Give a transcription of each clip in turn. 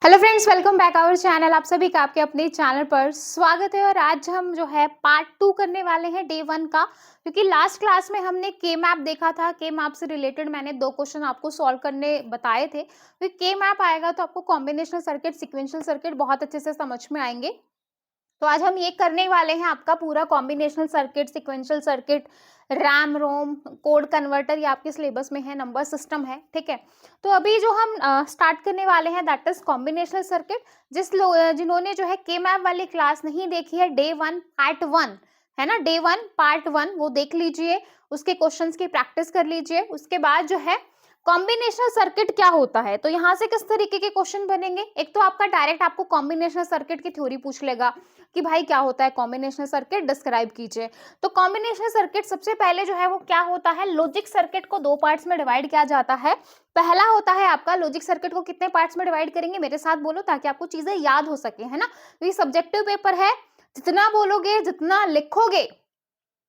Hello friends, welcome back our channel. आप सभी का आपके अपने चैनल पर स्वागत है। और आज हम जो है पार्ट 2 करने वाले हैं डे 1 का, क्योंकि लास्ट क्लास में हमने के मैप देखा था। के मैप से रिलेटेड मैंने 2 क्वेश्चन आपको सॉल्व करने बताए थे। तो के मैप आएगा तो आपको कॉम्बिनेशनल सर्किट, सीक्वेंशियल सर्किट बहुत अच्छे से समझ में आएंगे। तो आज हम ये करने वाले हैं आपका पूरा combinational circuit, sequential circuit, RAM ROM, code converter, ये आपके सिलेबस में है, नंबर सिस्टम है। ठीक है, तो अभी जो हम स्टार्ट करने वाले हैं दैट इज कॉम्बिनेशनल सर्किट। जिन्होंने जो है के मैप वाली क्लास नहीं देखी है, डे 1 पार्ट 1 है ना, डे 1 पार्ट 1 वो देख लीजिए, उसके क्वेश्चंस की प्रैक्टिस कर लीजिए। उसके बाद जो है कॉम्बिनेशनल सर्किट क्या होता है, तो यहाँ से किस तरीके के क्वेश्चन बनेंगे। एक तो आपका डायरेक्ट आपको कॉम्बिनेशनल सर्किट की थ्योरी पूछ लेगा कि भाई क्या होता है कॉम्बिनेशनल सर्किट, डिस्क्राइब कीजिए। तो कॉम्बिनेशनल सर्किट सबसे पहले जो है वो क्या होता है, लॉजिक सर्किट को 2 पार्ट्स में डिवाइड किया जाता है। पहला होता है आपका लॉजिक सर्किट को कितने पार्ट्स में डिवाइड करेंगे, मेरे साथ बोलो ताकि आपको चीजें याद हो सके, है ना। तो ये सब्जेक्टिव पेपर है, जितना बोलोगे जितना लिखोगे,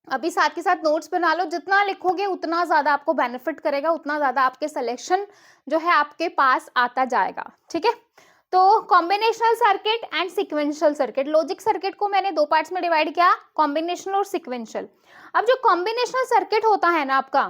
अभी साथ के साथ नोट्स बना लो, जितना लिखोगे उतना ज्यादा आपको बेनिफिट करेगा, उतना ज्यादा आपके सिलेक्शन जो है आपके पास आता जाएगा। ठीक है, तो combinational circuit and sequential circuit, logic circuit को मैंने 2 पार्ट्स में डिवाइड किया, कॉम्बिनेशनल और सीक्वेंशियल। अब जो कॉम्बिनेशनल सर्किट होता है ना आपका,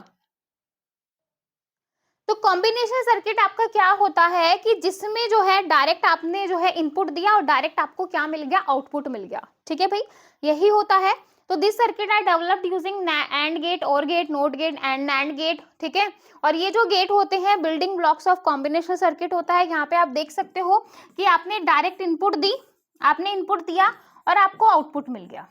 तो कॉम्बिनेशन सर्किट आपका क्या होता है कि जिसमें जो है डायरेक्ट आपने जो है इनपुट दिया और डायरेक्ट आपको क्या मिल गया, आउटपुट मिल गया। ठीक है भाई, यही होता है। तो this circuit are developed using and gate, or gate, not gate and nand gate. ठीक है, और ये जो गेट होते हैं building blocks of combination circuit होता है। यहाँ पे आप देख सकते हो कि आपने डायरेक्ट इनपुट दी, आपने इनपुट दिया और आपको आउटपुट मिल गया।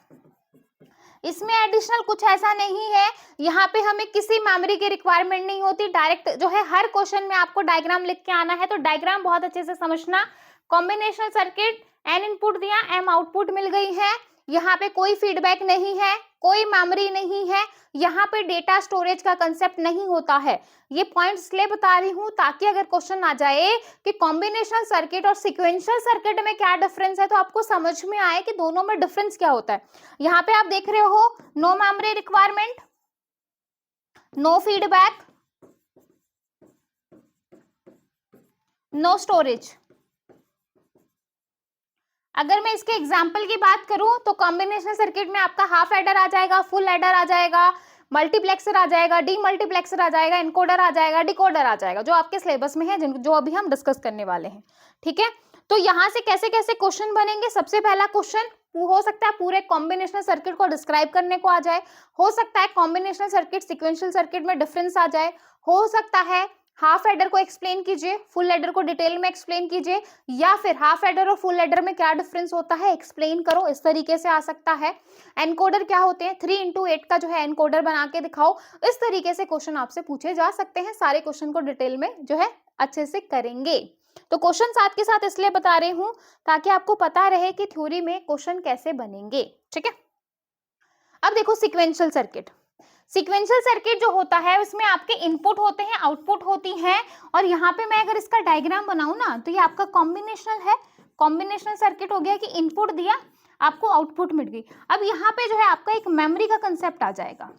इसमें एडिशनल कुछ ऐसा नहीं है, यहाँ पे हमें किसी मेमोरी की रिक्वायरमेंट नहीं होती। डायरेक्ट जो है हर क्वेश्चन में आपको डायग्राम लिख के आना है, तो डायग्राम बहुत अच्छे से समझना। कॉम्बिनेशनल सर्किट, एन इनपुट दिया, एम आउटपुट मिल गई है। यहाँ पे कोई फीडबैक नहीं है, कोई मेमोरी नहीं है, यहाँ पे डेटा स्टोरेज का कंसेप्ट नहीं होता है। ये पॉइंट इसलिए बता रही हूँ ताकि अगर क्वेश्चन आ जाए कि कॉम्बिनेशनल सर्किट और सिक्वेंशियल सर्किट में क्या डिफरेंस है, तो आपको समझ में आए कि दोनों में डिफरेंस क्या होता है। यहाँ पे आप देख रहे हो, no memory requirement, no feedback, no storage. अगर मैं इसके एग्जाम्पल की बात करूं तो कॉम्बिनेशन सर्किट में आपका हाफ एडर आ जाएगा, फुल एडर आ जाएगा, मल्टीप्लेक्सर आ जाएगा, डी मल्टीप्लेक्सर आ जाएगा, इनकोडर आ जाएगा, डिकोडर आ जाएगा, जो आपके सिलेबस में है, जो अभी हम डिस्कस करने वाले हैं। ठीक है, तो यहां से कैसे कैसे क्वेश्चन बनेंगे। सबसे पहला क्वेश्चन हो सकता है पूरे कॉम्बिनेशनल सर्किट को डिस्क्राइब करने को आ जाए, हो सकता है कॉम्बिनेशनल सर्किट सीक्वेंशियल सर्किट में डिफरेंस आ जाए, हो सकता है हाफ एडर को एक्सप्लेन कीजिए, फुल एडर को डिटेल में एक्सप्लेन कीजिए, या फिर हाफ एडर और फुल एडर में क्या डिफरेंस होता है एक्सप्लेन करो, इस तरीके से आ सकता है। एनकोडर क्या होते हैं, 3x8 का जो है एनकोडर बना के दिखाओ, इस तरीके से क्वेश्चन आपसे पूछे जा सकते हैं। सारे क्वेश्चन को डिटेल में जो है अच्छे से करेंगे। तो क्वेश्चन साथ के साथ इसलिए बता रही हूं ताकि आपको पता रहे कि थ्योरी में क्वेश्चन कैसे बनेंगे। ठीक है, अब देखो सीक्वेंशियल सर्किट। सीक्वेंशियल सर्किट जो होता है उसमें आपके इनपुट होते हैं, आउटपुट होती हैं, और यहाँ पे मैं अगर इसका डायग्राम बनाऊं ना, तो ये आपका कॉम्बिनेशनल है। कॉम्बिनेशनल सर्किट हो गया कि इनपुट दिया, आपको आउटपुट मिल गई। अब यहाँ पे जो है आपका एक मेमोरी का कंसेप्ट आ जाएगा।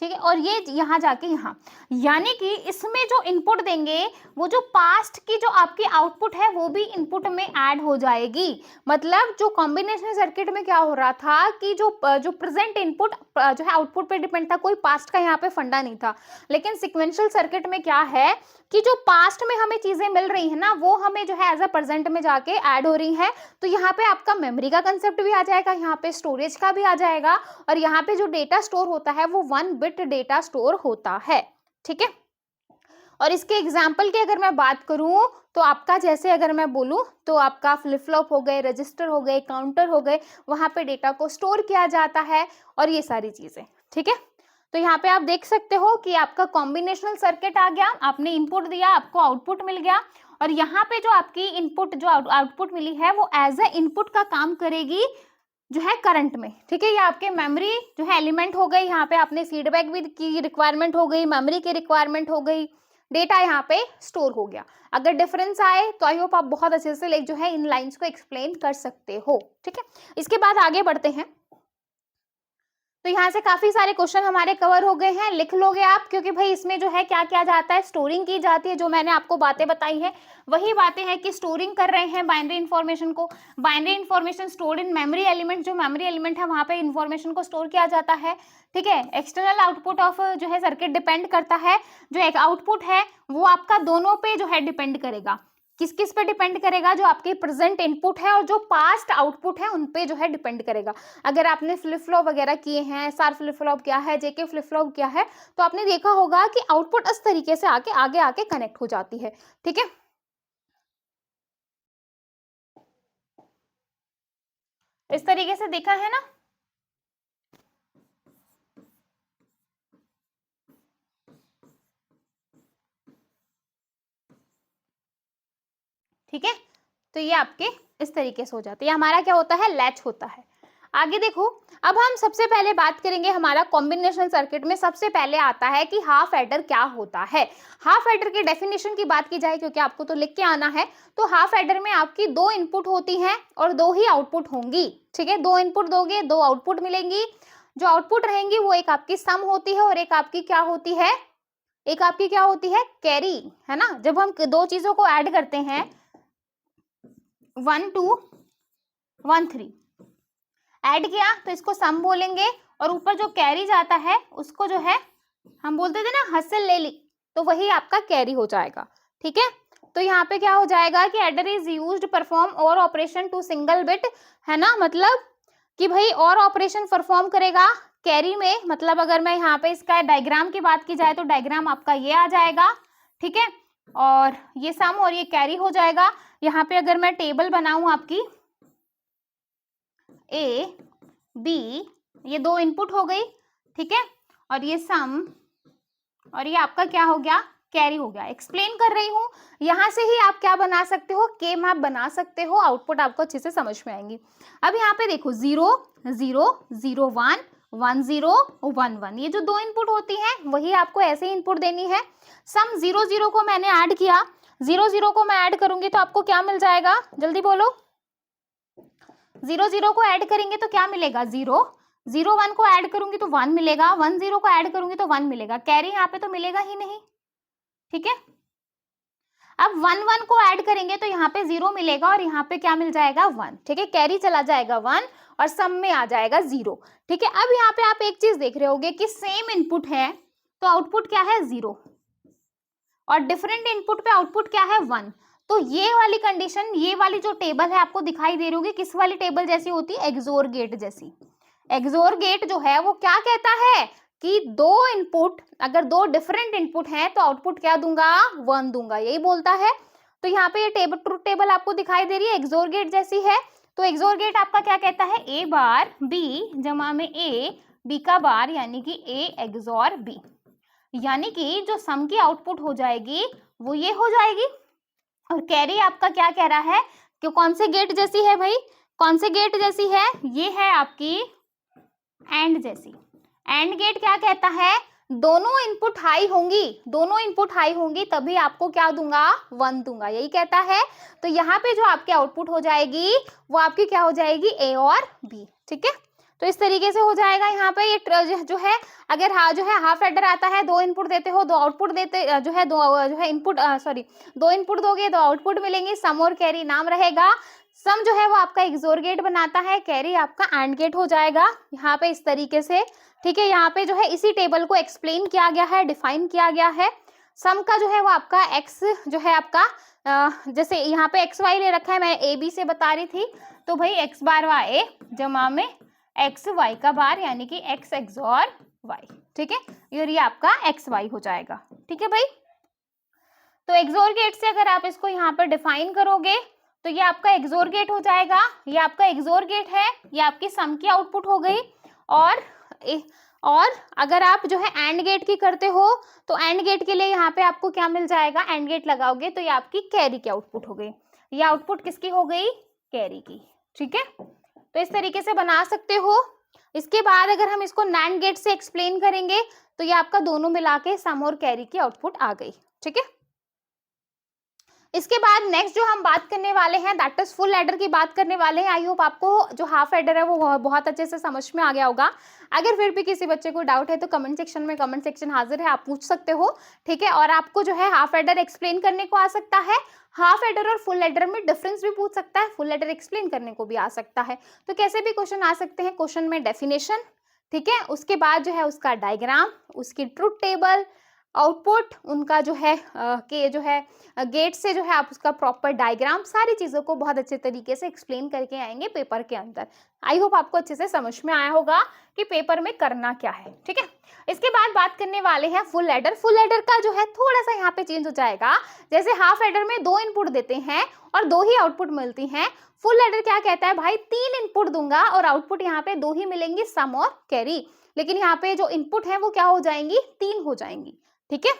ठीक है, और ये यहाँ जाके यहाँ, यानी कि इसमें जो इनपुट देंगे वो जो पास्ट की जो आपकी आउटपुट है वो भी इनपुट में ऐड हो जाएगी। मतलब जो कॉम्बिनेशन सर्किट में क्या हो रहा था कि जो प्रेजेंट इनपुट जो है आउटपुट पे डिपेंड था, कोई पास्ट का यहाँ पे फंडा नहीं था। लेकिन सिक्वेंशियल सर्किट में क्या है कि जो पास्ट में हमें चीजें मिल रही है ना, वो हमें जो है एज अ प्रेजेंट में जाके ऐड हो रही है। तो यहाँ पे आपका मेमोरी का कंसेप्ट भी आ जाएगा, यहाँ पे स्टोरेज का भी आ जाएगा, और यहाँ पे जो डेटा स्टोर होता है वो 1 बिट डेटा स्टोर होता है। ठीक है, और इसके एग्जाम्पल की अगर मैं बात करूं तो आपका जैसे अगर मैं बोलूं तो आपका फ्लिप फ्लॉप हो गए, रजिस्टर हो गए, काउंटर हो गए, वहां पे डेटा को स्टोर किया जाता है, और ये सारी चीजें। ठीक है, तो यहाँ पे आप देख सकते हो कि आपका कॉम्बिनेशनल सर्किट आ गया, आपने इनपुट दिया, आपको आउटपुट मिल गया, और यहाँ पे जो आपकी इनपुट जो आउटपुट मिली है वो एज ए इनपुट का काम करेगी जो है करंट में। ठीक है, ये आपके मेमोरी जो है एलिमेंट हो गई, यहाँ पे आपने फीडबैक भी की रिक्वायरमेंट हो गई, मेमोरी की रिक्वायरमेंट हो गई, डेटा यहाँ पे स्टोर हो गया। अगर डिफरेंस आए तो आई होप आप बहुत अच्छे से जो है इन लाइंस को एक्सप्लेन कर सकते हो। ठीक है, इसके बाद आगे बढ़ते हैं। तो यहाँ से काफी सारे क्वेश्चन हमारे कवर हो गए हैं, लिख लोगे आप, क्योंकि भाई इसमें जो है क्या क्या जाता है, स्टोरिंग की जाती है। जो मैंने आपको बातें बताई हैं वही बातें हैं कि स्टोरिंग कर रहे हैं बाइनरी इन्फॉर्मेशन को। Binary information stored in memory element, जो मेमोरी एलिमेंट है वहां पे इन्फॉर्मेशन को स्टोर किया जाता है। ठीक है, एक्सटर्नल आउटपुट ऑफ जो है सर्किट डिपेंड करता है, जो एक आउटपुट है वो आपका दोनों पे जो है डिपेंड करेगा। किस किस पे डिपेंड करेगा, जो आपके प्रेजेंट इनपुट है और जो पास्ट आउटपुट है उन पे जो है डिपेंड करेगा। अगर आपने फ्लिप फ्लॉप वगैरह किए हैं, एसआर फ्लिप फ्लॉप किया है, जेके फ्लिप फ्लॉप किया है, तो आपने देखा होगा कि आउटपुट इस तरीके से आके आगे आके कनेक्ट हो जाती है। ठीक है, इस तरीके से देखा है ना। ठीक है, तो ये आपके इस तरीके से हो जाते हैं। हमारा क्या होता है, लैच होता है। आगे देखो, अब हम सबसे पहले बात करेंगे हमारा कॉम्बिनेशन सर्किट में सबसे पहले आता है कि हाफ एडर क्या होता है। हाफ एडर की डेफिनेशन की बात की जाए, क्योंकि आपको तो लिख के आना है, तो हाफ एडर में आपकी दो इनपुट होती हैं और दो ही आउटपुट होंगी। ठीक है, दो इनपुट दोगे, दो आउटपुट मिलेंगी। जो आउटपुट रहेंगी वो एक आपकी सम होती है और एक आपकी क्या होती है, एक आपकी क्या होती है, कैरी, है ना। जब हम दो चीजों को ऐड करते हैं 1 2 1 3 ऐड किया तो इसको सम बोलेंगे, और ऊपर जो कैरी जाता है उसको जो है हम बोलते थे ना हासिल ले ली, तो वही आपका कैरी हो जाएगा। ठीक है, तो यहाँ पे क्या हो जाएगा कि एडर इज यूज्ड परफॉर्म और ऑपरेशन टू सिंगल बिट, है ना, मतलब कि भाई और ऑपरेशन परफॉर्म करेगा कैरी में। मतलब अगर मैं यहाँ पे इसका डायग्राम की बात की जाए तो डायग्राम आपका ये आ जाएगा। ठीक है, और ये सम और ये कैरी हो जाएगा। यहाँ पे अगर मैं टेबल बनाऊं आपकी ए बी, ये दो इनपुट हो गई। ठीक है, और ये सम और ये आपका क्या हो गया, कैरी हो गया। एक्सप्लेन कर रही हूँ, यहां से ही आप क्या बना सकते हो, के मैप बना सकते हो, आउटपुट आपको अच्छे से समझ में आएंगी। अब यहाँ पे देखो 0 0 0 1 1 0 1 1, ये जो दो इनपुट होती है वही आपको ऐसे ही इनपुट देनी है। सम 0 0 को मैंने ऐड किया, 0 0 को मैं ऐड करूंगी तो आपको क्या मिल जाएगा, जल्दी बोलो। 0 0 को ऐड करेंगे तो क्या मिलेगा, 0 0 1 को ऐड करूंगी तो 1 मिलेगा, 1 0 को ऐड करूंगी तो 1 मिलेगा, कैरी यहाँ पे तो मिलेगा ही नहीं। ठीक है, अब 1 1 को ऐड करेंगे तो यहाँ पे 0 मिलेगा और यहाँ पे क्या मिल जाएगा, 1। ठीक है, कैरी चला जाएगा 1 और सम में आ जाएगा 0। ठीक है, अब यहाँ पे आप एक चीज देख रहे होगे कि सेम इनपुट है तो आउटपुट क्या है, 0, और डिफरेंट इनपुट पे आउटपुट क्या है, 1। तो ये वाली कंडीशन, ये वाली जो टेबल है आपको दिखाई दे रही होगी, किस वाली टेबल जैसी होती है, एक्सोर गेट जैसी। एक्सोर गेट जो है वो क्या कहता है कि दो इनपुट, अगर दो डिफरेंट इनपुट हैं तो आउटपुट क्या दूंगा, 1 दूंगा, यही बोलता है। तो यहाँ पे ये टेबल, ट्रुथ टेबल आपको दिखाई दे रही है, एक्सोर गेट जैसी है। तो एक्सोर गेट आपका क्या कहता है, ए बार बी जमा में ए बी का बार, यानी कि ए एक्सोर बी, यानी कि जो सम की आउटपुट हो जाएगी वो ये हो जाएगी। और कैरी आपका क्या कह रहा है कि कौन से गेट जैसी है भाई, कौन से गेट जैसी है, ये है आपकी एंड जैसी। एंड गेट क्या कहता है, दोनों इनपुट हाई होंगी, दोनों इनपुट हाई होंगी तभी आपको क्या दूंगा, 1 दूंगा, यही कहता है। तो यहाँ पे जो आपकी आउटपुट हो जाएगी वो आपकी क्या हो जाएगी, ए और बी। ठीक है, तो इस तरीके से हो जाएगा। यहाँ पे ये जो है, अगर जो है हाफ एडर आता है, दो इनपुट देते हो, दो आउटपुट देते जो है, दो जो है इनपुट सॉरी दो इनपुट दोगे, दो आउटपुट मिलेंगे, सम और कैरी नाम रहेगा। सम जो है वो आपका एक्सोर गेट बनाता है, कैरी आपका एंड गेट हो जाएगा यहाँ पे इस तरीके से। ठीक है, यहाँ पे जो है इसी टेबल को एक्सप्लेन किया गया है, डिफाइन किया गया है। सम का जो है वो आपका एक्स जो है आपका जैसे यहाँ पे एक्स वाई ले रखा है, मैं ए बी से बता रही थी, तो भाई एक्स बार वाई जमा में एक्स वाई का बार, यानी कि एक्स एक्सोर वाई। ठीक है, और ये आपका एक्स वाई हो जाएगा। ठीक है भाई, तो एक्सोर गेट से अगर आप इसको यहाँ पर डिफाइन करोगे तो ये आपका एक्सोर गेट हो जाएगा, ये आपका एक्सोर गेट है, ये आपकी सम की आउटपुट हो गई। और अगर आप जो है एंड गेट की करते हो तो एंड गेट के लिए यहाँ पे आपको क्या मिल जाएगा, एंड गेट लगाओगे तो ये आपकी कैरी की आउटपुट हो गई। ये आउटपुट किसकी हो गई, कैरी की। ठीक है, तो इस तरीके से बना सकते हो। इसके बाद अगर हम इसको नैंड गेट से एक्सप्लेन करेंगे तो ये आपका दोनों मिला के सम और कैरी की आउटपुट आ गई। ठीक है, इसके बाद नेक्स्ट जो हम बात करने वाले हैं दैट इज फुल एडर की बात करने वाले हैं। आई होप आपको जो हाफ एडर है वो बहुत अच्छे से समझ में आ गया होगा। अगर फिर भी किसी बच्चे को डाउट है तो कमेंट सेक्शन हाजिर है, आप पूछ सकते हो, ठीक है। और आपको जो है हाफ एडर एक्सप्लेन करने को आ सकता है, हाफ एडर और फुल एडर में डिफरेंस भी पूछ सकता है, फुल एडर एक्सप्लेन करने को भी आ सकता है। तो कैसे भी क्वेश्चन आ सकते हैं, क्वेश्चन में डेफिनेशन, ठीक है, उसके बाद जो है उसका डायग्राम, उसकी ट्रुथ टेबल, आउटपुट, उनका जो है के जो है गेट से जो है आप उसका प्रॉपर डायग्राम, सारी चीजों को बहुत अच्छे तरीके से एक्सप्लेन करके आएंगे पेपर के अंदर। आई होप आपको अच्छे से समझ में आया होगा कि पेपर में करना क्या है, ठीक है। इसके बाद बात करने वाले हैं फुल एडर। फुल एडर का जो है थोड़ा सा यहाँ पे चेंज हो जाएगा। जैसे हाफ एडर में 2 इनपुट देते हैं और 2 ही आउटपुट मिलती हैं, फुल एडर क्या कहता है भाई 3 इनपुट दूंगा और आउटपुट यहाँ पे 2 ही मिलेंगी, सम और कैरी। लेकिन यहाँ पे जो इनपुट है वो क्या हो जाएंगी, 3 हो जाएंगी, ठीक है।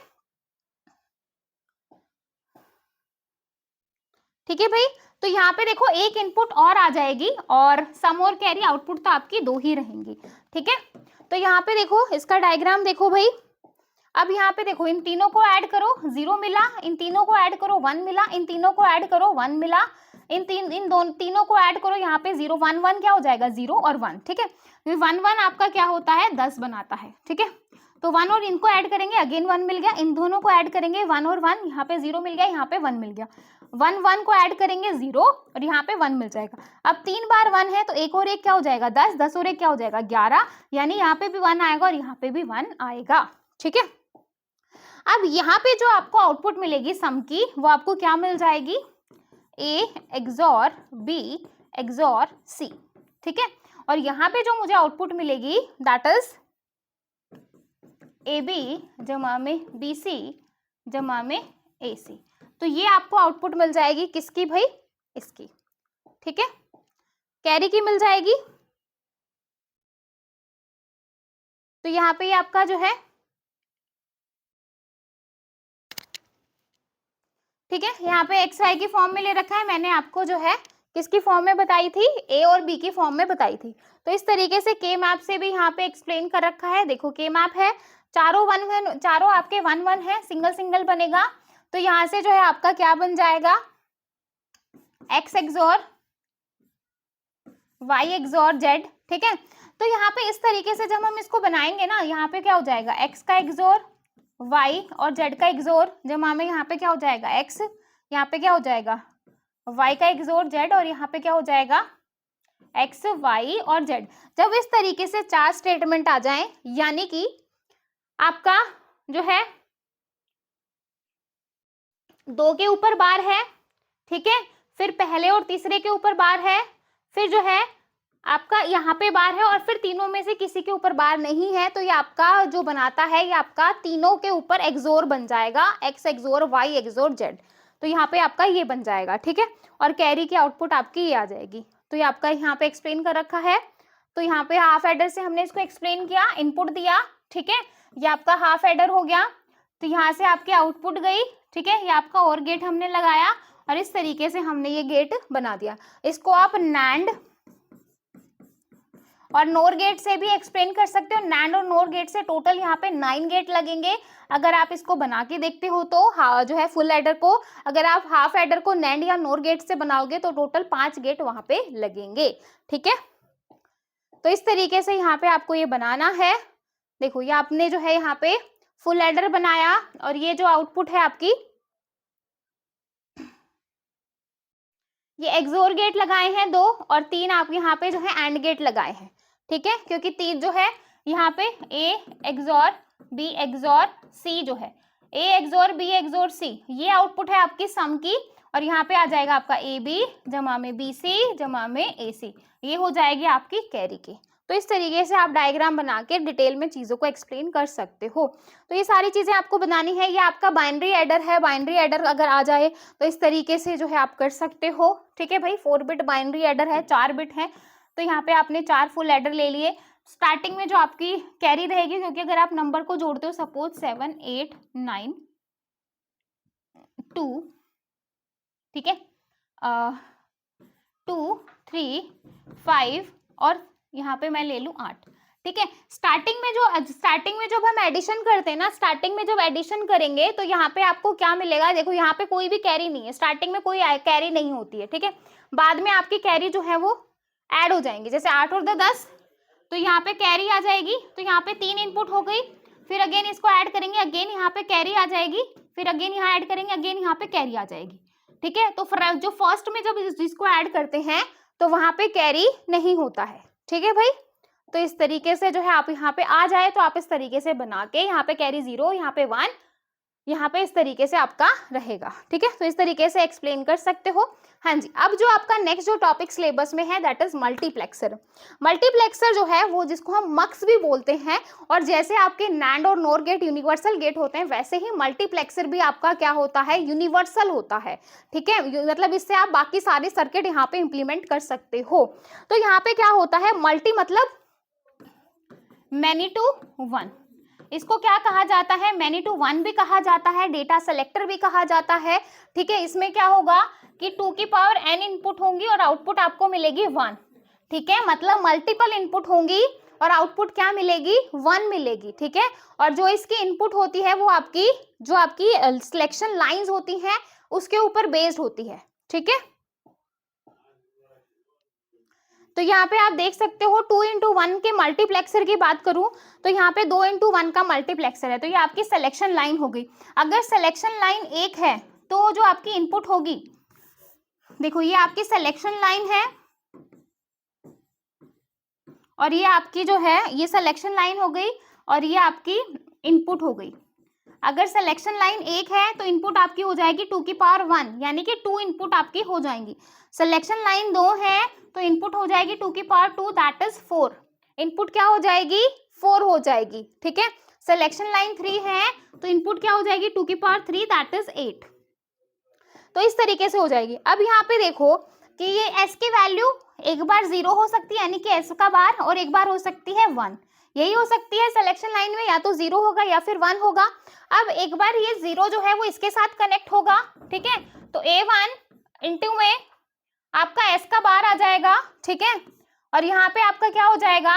ठीक है भाई, तो यहाँ पे देखो एक इनपुट और आ जाएगी और सम और कैरी आउटपुट तो आपकी 2 ही रहेंगी, ठीक है। तो यहाँ पे देखो इसका डायग्राम देखो भाई। अब यहाँ पे देखो इन तीनों को ऐड करो, 0 मिला, इन तीनों को ऐड करो 1 मिला, इन तीनों को ऐड करो 1 मिला, इन तीनों को ऐड करो, यहाँ पे 0 1 1 क्या हो जाएगा 0 और 1, ठीक है। 1 1 आपका क्या होता है 10 बनाता है, ठीक है। तो 1 और इनको ऐड करेंगे, अगेन 1 मिल गया, इन दोनों को ऐड करेंगे 1 और 1, यहाँ पे 0 मिल गया, यहाँ पे 1 मिल गया, 1 1 को ऐड करेंगे 0 और यहाँ पे 1 मिल जाएगा। अब 3 बार 1 है तो 1 और 1 क्या हो जाएगा 10, 10 और 1 क्या हो जाएगा 11, यानी यहाँ पे भी 1 आएगा और यहाँ पे भी 1 आएगा, ठीक है। अब यहाँ पे जो आपको आउटपुट मिलेगी सम की, वो आपको क्या मिल जाएगी, A XOR B XOR C, ठीक है। और यहाँ पे जो मुझे आउटपुट मिलेगी दैट इज AB जमा में BC जमा में AC। तो ये आपको आउटपुट मिल जाएगी किसकी भाई, इसकी, ठीक है, कैरी की मिल जाएगी। तो यहाँ पे आपका जो है, ठीक है, यहाँ पे एक्स वाई की फॉर्म में ले रखा है, मैंने आपको जो है किसकी फॉर्म में बताई थी, ए और बी की फॉर्म में बताई थी। तो इस तरीके से के मैप से भी यहाँ पे एक्सप्लेन कर रखा है। देखो के मैप है, चारों 1 1, चारों आपके 1 1 है, सिंगल सिंगल बनेगा। तो यहाँ से जो है आपका क्या बन जाएगा, x XOR y XOR z, ठीक है। तो यहाँ पे इस तरीके से जब हम इसको बनाएंगे ना, यहाँ पे क्या हो जाएगा एक्स का एक्सोर वाई और जेड का एक्सोर जमा में यहाँ पे क्या हो जाएगा एक्स, यहाँ पे क्या हो जाएगा y का एक्सोर z और यहाँ पे क्या हो जाएगा x y और z। जब इस तरीके से 4 स्टेटमेंट आ जाएं, यानी कि आपका जो है 2 के ऊपर बार है, ठीक है, फिर पहले और तीसरे के ऊपर बार है, फिर जो है आपका यहाँ पे बार है और फिर तीनों में से किसी के ऊपर बार नहीं है, तो ये आपका जो बनाता है ये आपका तीनों के ऊपर एक्सोर बन जाएगा, x एक्सोर y एक्सोर z। तो यहाँ पे आपका ये बन जाएगा, ठीक है। और कैरी की आउटपुट आपकी ये आ जाएगी। तो ये आपका यहाँ पे एक्सप्लेन कर रखा है। तो यहाँ पे हाफ एडर से हमने इसको एक्सप्लेन किया, इनपुट दिया, ठीक है, ये आपका हाफ एडर हो गया। तो यहाँ से आपकी आउटपुट गई, ठीक है, ये आपका और गेट हमने लगाया और इस तरीके से हमने ये गेट बना दिया। इसको आप नैंड और नोर गेट से भी एक्सप्लेन कर सकते हो। नैंड और नोर गेट से टोटल यहाँ पे 9 गेट लगेंगे। अगर आप इसको बना के देखते हो तो जो है फुल एडर को, अगर आप हाफ एडर को नैंड या नोर गेट से बनाओगे तो टोटल 5 गेट वहां पे लगेंगे, ठीक है। तो इस तरीके से यहाँ पे आपको ये बनाना है। देखो ये आपने जो है यहाँ पे फुल एडर बनाया और ये जो आउटपुट है आपकी, ये एक्सोर गेट लगाए हैं 2 और 3 आप यहाँ पे जो है एंड गेट लगाए हैं, ठीक है, क्योंकि 3 जो है यहाँ पे A XOR B XOR C जो है, A XOR B XOR C, ये आउटपुट है आपकी सम की। और यहाँ पे आ जाएगा आपका AB जमा में BC जमा में AC, ये हो जाएगी आपकी कैरी की। तो इस तरीके से आप डायग्राम बना के डिटेल में चीजों को एक्सप्लेन कर सकते हो। तो ये सारी चीजें आपको बनानी है। ये आपका बाइनरी एडर है, बाइनरी एडर अगर आ जाए तो इस तरीके से जो है आप कर सकते हो, ठीक है भाई। 4 बिट बाइनरी एडर है, 4 बिट है, तो यहाँ पे आपने 4 फुल एडर ले लिए। स्टार्टिंग में जो आपकी कैरी रहेगी, क्योंकि अगर आप नंबर को जोड़ते हो सपोज 7 8 9 2, ठीक है, 2 3 5 और यहाँ पे मैं ले लूँ 8, ठीक है। स्टार्टिंग में जब हम एडिशन करते हैं ना, स्टार्टिंग में जब एडिशन करेंगे तो यहाँ पे आपको क्या मिलेगा, देखो यहाँ पे कोई भी कैरी नहीं है, स्टार्टिंग में कोई कैरी नहीं होती है, ठीक है। बाद में आपकी कैरी जो है वो ऐड हो जाएंगी, जैसे 8 और 10, तो यहाँ पे कैरी आ जाएगी, तो यहाँ पे 3 इनपुट हो गई, फिर अगेन इसको ऐड करेंगे, अगेन यहाँ पे कैरी आ जाएगी, फिर अगेन यहाँ ऐड करेंगे, अगेन यहाँ पे कैरी आ जाएगी, ठीक है। तो जो फर्स्ट में जब इसको ऐड करते हैं तो वहां पे कैरी नहीं होता है, ठीक है भाई। तो इस तरीके से जो है आप यहाँ पे आ जाए तो आप इस तरीके से बना के, यहाँ पे कैरी 0, यहाँ पे 1, यहाँ पे इस तरीके से आपका रहेगा, ठीक है। तो इस तरीके से एक्सप्लेन कर सकते हो। हाँ जी, अब जो आपका नेक्स्ट जो टॉपिक सिलेबस में है दैट इज मल्टीप्लेक्सर। मल्टीप्लेक्सर जो है वो जिसको हम मक्स भी बोलते हैं, और जैसे आपके नैंड और नोर गेट यूनिवर्सल गेट होते हैं, वैसे ही मल्टीप्लेक्सर भी आपका क्या होता है, यूनिवर्सल होता है, ठीक है। मतलब इससे आप बाकी सारे सर्किट यहाँ पे इंप्लीमेंट कर सकते हो। तो यहाँ पे क्या होता है, मल्टी मतलब मैनी टू वन, इसको क्या कहा जाता है, मैनी टू वन भी कहा जाता है, डेटा सेलेक्टर भी कहा जाता है, ठीक है। इसमें क्या होगा कि 2 की पावर n इनपुट होंगी और आउटपुट आपको मिलेगी 1, ठीक है। मतलब मल्टीपल इनपुट होंगी और आउटपुट क्या मिलेगी, 1 मिलेगी, ठीक है। और जो इसकी इनपुट होती है वो आपकी जो आपकी सिलेक्शन लाइंस होती हैं उसके ऊपर बेस्ड होती है, ठीक है। तो यहाँ पे आप देख सकते हो 2x1 के मल्टीप्लेक्सर की बात करूं तो यहाँ पे 2x1 का मल्टीप्लेक्सर है, तो ये आपकी सिलेक्शन लाइन हो गई। अगर सिलेक्शन लाइन 1 है तो जो आपकी इनपुट होगी, देखो ये आपकी सिलेक्शन लाइन है और ये आपकी जो है ये सिलेक्शन लाइन हो गई और ये आपकी इनपुट हो गई। अगर सिलेक्शन लाइन 1 है तो इनपुट आपकी हो जाएगी 2 की पावर 1, यानी कि 2 इनपुट आपकी हो जाएंगी। सिलेक्शन लाइन 2 है तो इनपुट हो जाएगी 2 की पावर 2 दैट इज 4, इनपुट क्या हो जाएगी, 4 हो जाएगी, ठीक है। सिलेक्शन लाइन 3 है तो इनपुट क्या हो जाएगी, 2 की पावर 3 दैट इज 8। तो इस तरीके से हो जाएगी। अब यहाँ पे देखो कि ये s की वैल्यू एक बार 0 हो सकती है, यानी कि s का बार, और एक बार हो सकती है 1, यही हो सकती है सिलेक्शन लाइन में, या तो 0 होगा या फिर 1 होगा। अब एक बार ये 0 जो है वो इसके साथ कनेक्ट होगा, ठीक है। तो A1 इंटू में आपका s का बार आ जाएगा, ठीक है। और यहाँ पे आपका क्या हो जाएगा,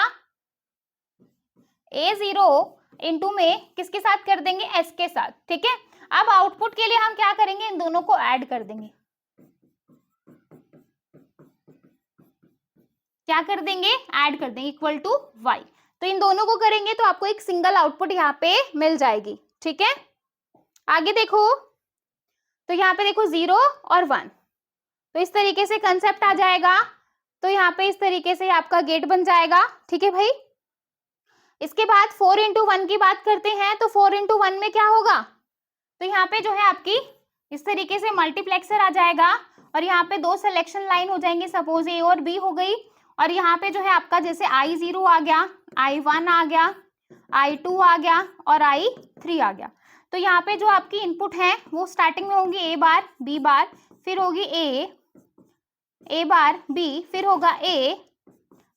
A0 इंटू में किसके साथ कर देंगे, s के साथ, ठीक है। अब आउटपुट के लिए हम क्या करेंगे, इन दोनों को ऐड कर देंगे, क्या कर देंगे, ऐड कर देंगे, इक्वल टू y। तो इन दोनों को करेंगे तो आपको एक सिंगल आउटपुट यहाँ पे मिल जाएगी, ठीक है। आगे देखो, तो यहाँ पे देखो 0 और 1, तो इस तरीके से कंसेप्ट आ जाएगा। तो यहाँ पे इस तरीके से आपका गेट बन जाएगा, ठीक है भाई। इसके बाद 4x1 की बात करते हैं, तो 4x1 में क्या होगा, तो यहाँ पे जो है आपकी इस तरीके से मल्टीप्लेक्सर आ जाएगा और यहाँ पे 2 सिलेक्शन लाइन हो जाएंगे, सपोज A और B हो गई, और यहाँ पे जो है आपका जैसे I0 आ गया, I1 आ गया, I2 आ गया और I3 आ गया। तो यहाँ पे जो आपकी इनपुट है वो स्टार्टिंग में होंगी A बार, B बार, फिर होगी A बार, B, फिर होगा A,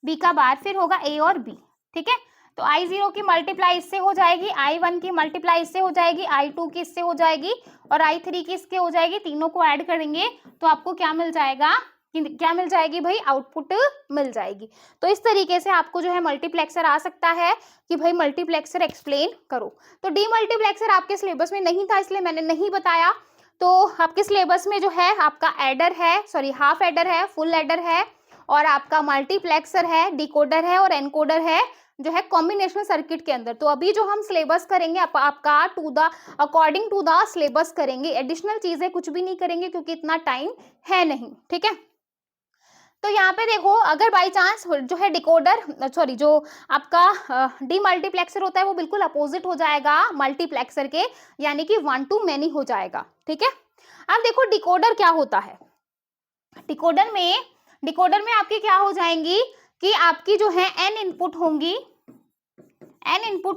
B का बार, फिर होगा A और B, ठीक है। तो I0 की मल्टीप्लाई इससे हो जाएगी, I1 की मल्टीप्लाई इससे हो जाएगी, I2 की इससे हो जाएगी और I3 की इसके हो जाएगी। तीनों को ऐड करेंगे तो आपको क्या मिल जाएगा, क्या मिल जाएगी भाई, आउटपुट मिल जाएगी। तो इस तरीके से आपको जो है मल्टीप्लेक्सर आ सकता है कि भाई मल्टीप्लेक्सर एक्सप्लेन करो। तो डीमल्टीप्लेक्सर आपके सिलेबस में नहीं था इसलिए मैंने नहीं बताया। तो आपके सिलेबस में जो है आपका एडर है, सॉरी हाफ एडर है, फुल एडर है, और आपका मल्टीप्लेक्सर है, डिकोडर है और एनकोडर है जो है कॉम्बिनेशनल सर्किट के अंदर। तो अभी जो हम सिलेबस करेंगे आपका to the according to the syllabus करेंगे, एडिशनल चीजें कुछ भी नहीं करेंगे क्योंकि इतना टाइम है नहीं, ठीक है। तो यहाँ पे देखो, अगर बाई चांस जो है डिकोडर, सॉरी जो आपका डीमल्टीप्लेक्सर होता है वो बिल्कुल अपोजिट हो जाएगा मल्टीप्लेक्सर के, यानी कि 1 to many हो जाएगा, ठीक है। अब देखो डिकोडर क्या होता है, डिकोडर में आपकी क्या हो जाएंगी कि आपकी जो है n इनपुट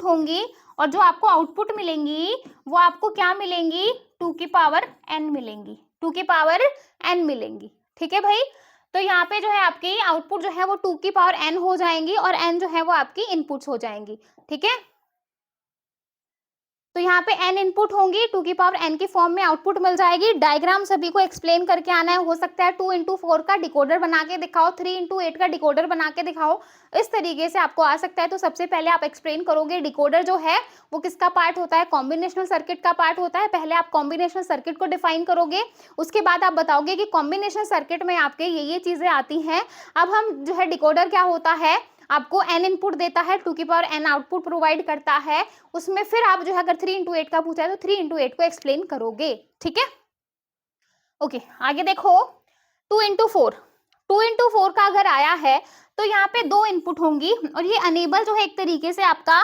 होंगी और जो आपको आउटपुट मिलेंगी वो आपको क्या मिलेंगी, 2 की पावर n मिलेंगी, 2 की पावर n मिलेंगी, ठीक है भाई। तो यहाँ पे जो है आपकी आउटपुट जो है वो 2 की पावर n हो जाएंगी और n जो है वो आपकी इनपुट्स हो जाएंगी, ठीक है। तो यहाँ पे n इनपुट होंगी, 2 की पावर n की फॉर्म में आउटपुट मिल जाएगी। डायग्राम सभी को एक्सप्लेन करके आना है, हो सकता है 2x4 का डिकोडर बना के दिखाओ, 3x8 का डिकोडर बना के दिखाओ, इस तरीके से आपको आ सकता है। तो सबसे पहले आप एक्सप्लेन करोगे डिकोडर जो है वो किसका पार्ट होता है, कॉम्बिनेशनल सर्किट का पार्ट होता है। पहले आप कॉम्बिनेशनल सर्किट को डिफाइन करोगे, उसके बाद आप बताओगे कि कॉम्बिनेशनल सर्किट में आपके ये चीजें आती हैं। अब हम जो है डिकोडर क्या होता है, आपको n इनपुट देता है, 2 की पावर n आउटपुट प्रोवाइड करता है, उसमें फिर आप जो है अगर 3x8 का पूछा है तो 3x8 को एक्सप्लेन करोगे। ठीक है, ओके आगे देखो 2x4, 2x4 का अगर आया है तो यहाँ पे 2 इनपुट होंगी और ये अनेबल जो है एक तरीके से आपका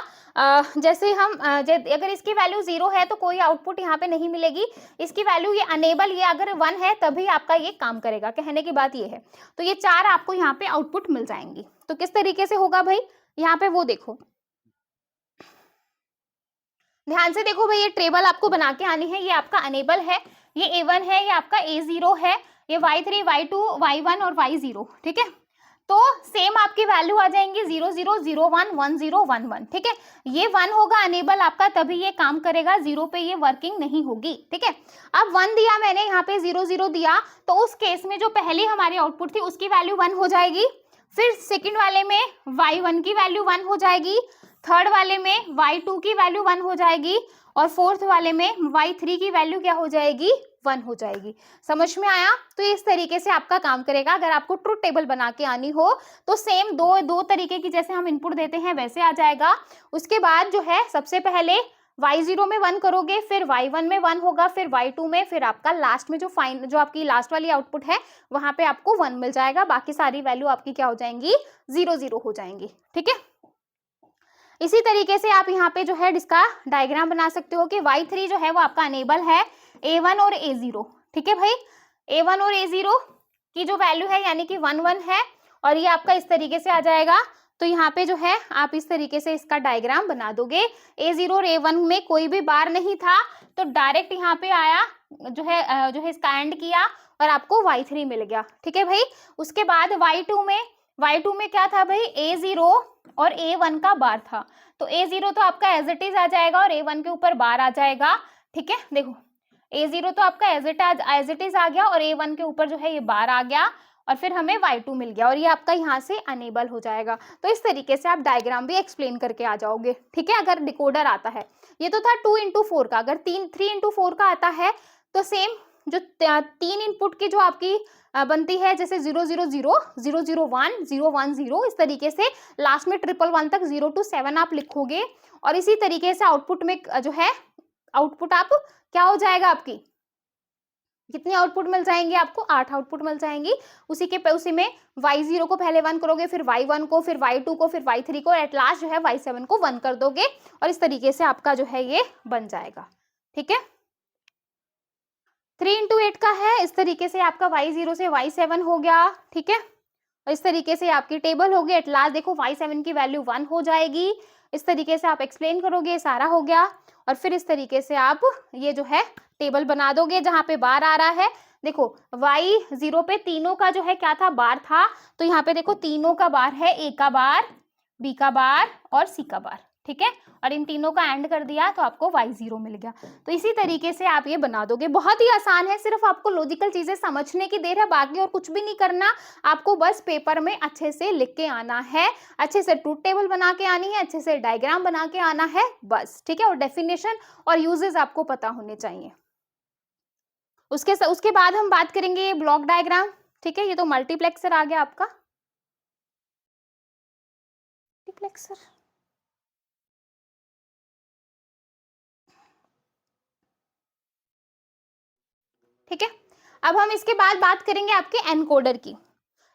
जैसे हम अगर इसकी वैल्यू 0 है तो कोई आउटपुट यहाँ पे नहीं मिलेगी, इसकी वैल्यू ये अनेबल ये अगर 1 है तभी आपका ये काम करेगा। कहने की बात ये है, तो ये 4 आपको यहाँ पे आउटपुट मिल जाएंगी। तो किस तरीके से होगा भाई, यहाँ पे वो देखो, ध्यान से देखो भाई, ये टेबल आपको बना के आनी है। ये आपका अनेबल है, ये A1 है, ये आपका A0 है, ये Y3, Y2, Y1 और Y0। ठीक है, तो सेम आपकी वैल्यू आ जाएंगी 0 0 0 1 1 0 1 1। ठीक है, ये 1 होगा अनेबल आपका, तभी ये काम करेगा, 0 पे ये वर्किंग नहीं होगी। ठीक है, अब 1 दिया मैंने, यहाँ पे 0 0 दिया, तो उस केस में जो पहले हमारी आउटपुट थी उसकी वैल्यू 1 हो जाएगी, फिर सेकंड वाले में Y1 की वैल्यू 1 हो जाएगी, थर्ड वाले में Y2 की वैल्यू 1 हो जाएगी और फोर्थ वाले में Y3 की वैल्यू क्या हो जाएगी, 1 हो जाएगी। समझ में आया? तो इस तरीके से आपका काम करेगा। अगर आपको ट्रुथ टेबल बना के आनी हो तो सेम दो तरीके की जैसे हम इनपुट देते हैं वैसे आ जाएगा। उसके बाद जो है सबसे पहले Y0 में 1 करोगे, फिर Y1 में 1 होगा, फिर Y2 में, फिर आपका लास्ट में जो आपकी लास्ट वाली आउटपुट है वहां पे आपको 1 मिल जाएगा। बाकी सारी वैल्यू आपकी क्या हो जाएंगी, 0 0 हो जाएंगी। ठीक है, इसी तरीके से आप यहाँ पे जो है इसका डायग्राम बना सकते हो कि Y3 जो है वो आपका अनेबल है A1 और A0। ठीक है भाई, A1 और A0 की जो वैल्यू है यानी कि 1 1 है और ये आपका इस तरीके से आ जाएगा। तो यहाँ पे जो है आप इस तरीके से इसका डायग्राम बना दोगे। A0 और A1 में कोई भी बार नहीं था तो डायरेक्ट यहाँ पे आया जो है इसका एंड किया और आपको Y3 मिल गया। ठीक है भाई, उसके बाद Y2 में क्या था भाई, A0 और A1 का बार था, तो A0 तो आपका एज इट इज आ जाएगा और A1 के ऊपर बार आ जाएगा। ठीक है, देखो A0 तो आपका एज इट इज आ गया और A1 के ऊपर जो है ये बार आ गया और फिर हमें Y2 मिल गया और ये आपका यहाँ से अनेबल हो जाएगा। तो इस तरीके से आप डायग्राम भी एक्सप्लेन करके आ जाओगे। ठीक है, अगर डिकोडर आता है, ये तो था 2x4 का। अगर 3x4 का आता है तो सेम जो 3 इनपुट की जो आपकी बनती है, जैसे 0 0 0 0 0 1 0 1 0, इस तरीके से लास्ट में 1 तक 0 to 7 आप लिखोगे और इसी तरीके से आउटपुट में जो है आउटपुट आप क्या हो जाएगा, आपकी कितनी आउटपुट मिल जाएंगे, आपको 8 आउटपुट मिल जाएंगी। उसी में Y0 को पहले 1 करोगे, फिर Y1 को, फिर Y2 को, फिर Y3 को, एट लास्ट जो है Y7 को 1 कर दोगे और इस तरीके से आपका जो है ये बन जाएगा। ठीक है, 3x8 का है, इस तरीके से आपका Y0 से Y7 हो गया। ठीक है, और इस तरीके से आपकी टेबल होगी। एट लास्ट देखो Y7 की वैल्यू 1 हो जाएगी। इस तरीके से आप एक्सप्लेन करोगे, सारा हो गया और फिर इस तरीके से आप ये जो है टेबल बना दोगे जहां पे बार आ रहा है। देखो Y0 पे तीनों का जो है क्या था, बार था, तो यहाँ पे देखो तीनों का बार है, A का बार, B का बार और C का बार। ठीक है, और इन तीनों का एंड कर दिया तो आपको Y0 मिल गया। तो इसी तरीके से आप ये बना दोगे। बहुत ही आसान है, सिर्फ आपको लॉजिकल चीजें समझने की देर है, बाकी और कुछ भी नहीं करना। आपको बस पेपर में अच्छे से लिख के आना है, अच्छे से ट्रूथ टेबल बना के आनी है, अच्छे से डायग्राम बना के आना है बस। ठीक है, और डेफिनेशन और यूजेस आपको पता होने चाहिए। उसके बाद हम बात करेंगे ब्लॉक डायग्राम। ठीक है, ये तो मल्टीप्लेक्सर आ गया आपका, मल्टीप्लेक्सर। ठीक है, अब हम इसके बाद बात करेंगे आपके एनकोडर की।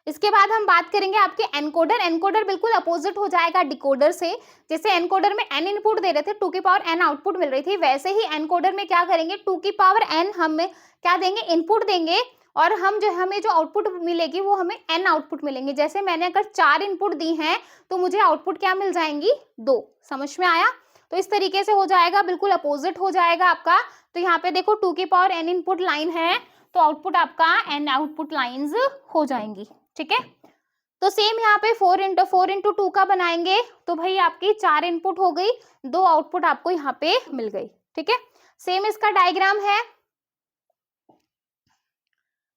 इसके बाद हम बात करेंगे आपके एनकोडर। एनकोडर बिल्कुल अपोजिट हो जाएगा डिकोडर से। जैसे एनकोडर में n इनपुट दे रहे थे, 2 की पावर n आउटपुट मिल रही थी, वैसे ही एनकोडर में क्या करेंगे, 2 की पावर n हमें क्या देंगे, इनपुट देंगे और हमें जो आउटपुट मिलेगी वो हमें n आउटपुट मिलेंगे। जैसे मैंने अगर 4 इनपुट दी हैं तो मुझे आउटपुट क्या मिल जाएंगी, 2। समझ में आया? तो इस तरीके से हो जाएगा, बिल्कुल अपोजिट हो जाएगा आपका। तो यहाँ पे देखो 2 की पावर n इनपुट लाइन है तो आउटपुट आपका n आउटपुट लाइंस हो जाएंगी। ठीक है, तो सेम यहाँ पे 4 इंटू 2 का बनाएंगे तो भाई आपकी 4 इनपुट हो गई, 2 आउटपुट आपको यहाँ पे मिल गई। ठीक है। सेम इसका डायग्राम है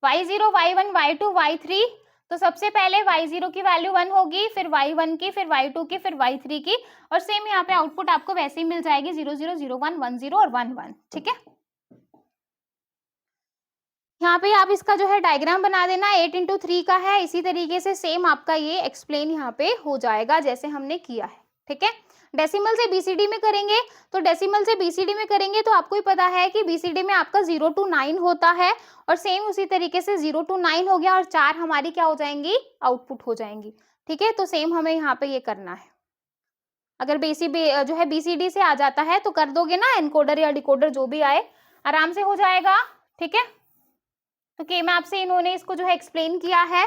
y0, y1, y2, y3। तो सबसे पहले y0 की वैल्यू 1 होगी, फिर y1 की, फिर y2 की, फिर y3 की, और सेम यहाँ पे आउटपुट आपको वैसे ही मिल जाएगी 0 0 0 1 1 0 और 1 1। ठीक है, यहाँ पे आप इसका जो है डायग्राम बना देना। 8 इंटू 3 का है, इसी तरीके से सेम आपका ये एक्सप्लेन यहाँ पे हो जाएगा जैसे हमने किया है। ठीक है, डेसिमल से बीसीडी में करेंगे तो डेसिमल से बीसीडी में करेंगे तो आपको ही पता है कि बीसीडी में आपका 0 to 9 होता है, और सेम उसी तरीके से 0 to 9 हो गया और 4 हमारी क्या हो जाएंगी, आउटपुट हो जाएंगी। ठीक है, तो सेम हमें यहाँ पे ये करना है। अगर जो है बीसीडी से आ जाता है तो कर दोगे ना, एनकोडर या डिकोडर जो भी आए आराम से हो जाएगा। ठीक है, तो के मैप से इन्होंने इसको जो है एक्सप्लेन किया है।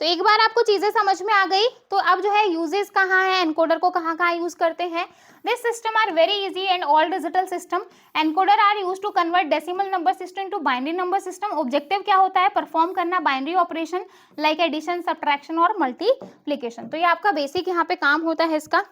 तो एक बार आपको चीजें समझ में आ गई तो अब जो है यूजेस कहाँ है, एनकोडर को कहाँ कहाँ यूज करते हैं। This system are very easy and all digital system. Encoder are use to convert decimal number system into binary number system. Objective क्या होता है, परफॉर्म करना binary operation like addition, subtraction और मल्टीप्लीकेशन। तो ये आपका बेसिक यहाँ पे काम होता है इसका।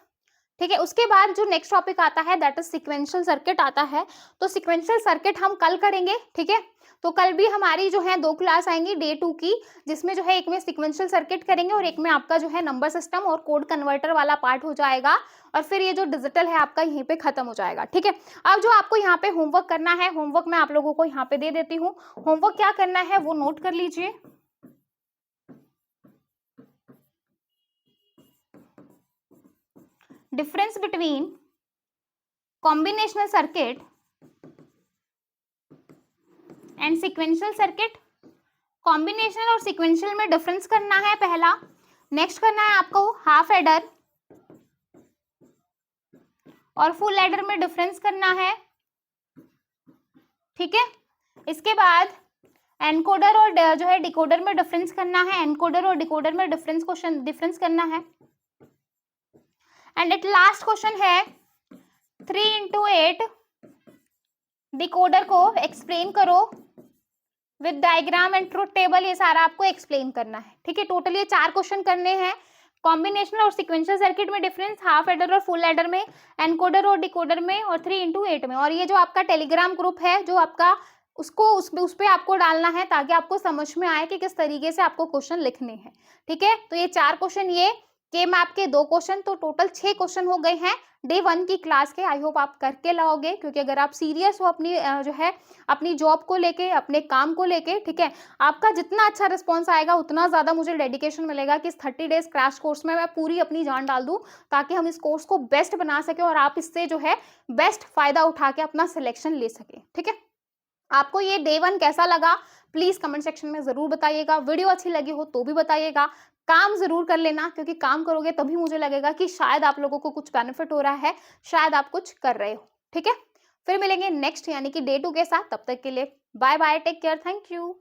ठीक है, उसके बाद जो नेक्स्ट टॉपिक आता है दैट इज सिक्वेंशियल सर्किट आता है। तो सिक्वेंशियल सर्किट हम कल करेंगे। ठीक है, तो कल भी हमारी जो है 2 क्लास आएंगी डे 2 की, जिसमें जो है एक में सिक्वेंशियल सर्किट करेंगे और एक में आपका जो है नंबर सिस्टम और कोड कन्वर्टर वाला पार्ट हो जाएगा, और फिर ये जो डिजिटल है आपका यहीं पे खत्म हो जाएगा। ठीक है, अब जो आपको यहाँ पे होमवर्क करना है, होमवर्क मैं आप लोगों को यहाँ पे दे देती हूँ। होमवर्क क्या करना है वो नोट कर लीजिए। Difference between combinational circuit and sequential circuit. Combinational और सिक्वेंशियल में डिफरेंस करना है पहला। नेक्स्ट करना है आपको हाफ एडर और फुल एडर में डिफरेंस करना है। ठीक है, इसके बाद एनकोडर और जो है डिकोडर में डिफरेंस करना है। एनकोडर और डिकोडर में डिफरेंस करना है। एंड एट लास्ट क्वेश्चन है 3 into 8 डिकोडर को एक्सप्लेन करो with diagram and truth table. ये सारा आपको एक्सप्लेन करना है। ठीक है, टोटल ये 4 क्वेश्चन करने हैं। कॉम्बिनेशनल और सिक्वेंशियल सर्किट में डिफरेंस, हाफ एडर और फुल एडर में, एनकोडर और डिकोडर में, और 3 into 8 में। और ये जो आपका टेलीग्राम ग्रुप है जो आपका, उसको उस पे आपको डालना है ताकि आपको समझ में आए कि किस तरीके से आपको क्वेश्चन लिखने हैं। ठीक है, तो ये 4 क्वेश्चन, ये के मैप के 2 क्वेश्चन, तो टोटल 6 क्वेश्चन हो गए हैं डे 1 की क्लास के। आई होप आप करके लाओगे, क्योंकि अगर आप सीरियस हो अपनी जो है अपनी जॉब को लेके, अपने काम को लेके, ठीक है, आपका जितना अच्छा रिस्पॉन्स आएगा उतना ज़्यादा मुझे डेडिकेशन मिलेगा कि इस 30 डेज क्रैश कोर्स में मैं पूरी अपनी जान डाल दूँ ताकि हम इस कोर्स को बेस्ट बना सकें और आप इससे जो है बेस्ट फायदा उठा के अपना सिलेक्शन ले सकें। ठीक है, आपको ये डे 1 कैसा लगा प्लीज कमेंट सेक्शन में जरूर बताइएगा। वीडियो अच्छी लगी हो तो भी बताइएगा। काम जरूर कर लेना, क्योंकि काम करोगे तभी मुझे लगेगा कि शायद आप लोगों को कुछ बेनिफिट हो रहा है, शायद आप कुछ कर रहे हो। ठीक है, फिर मिलेंगे नेक्स्ट यानी कि डे 2 के साथ। तब तक के लिए bye bye, take care, thank you.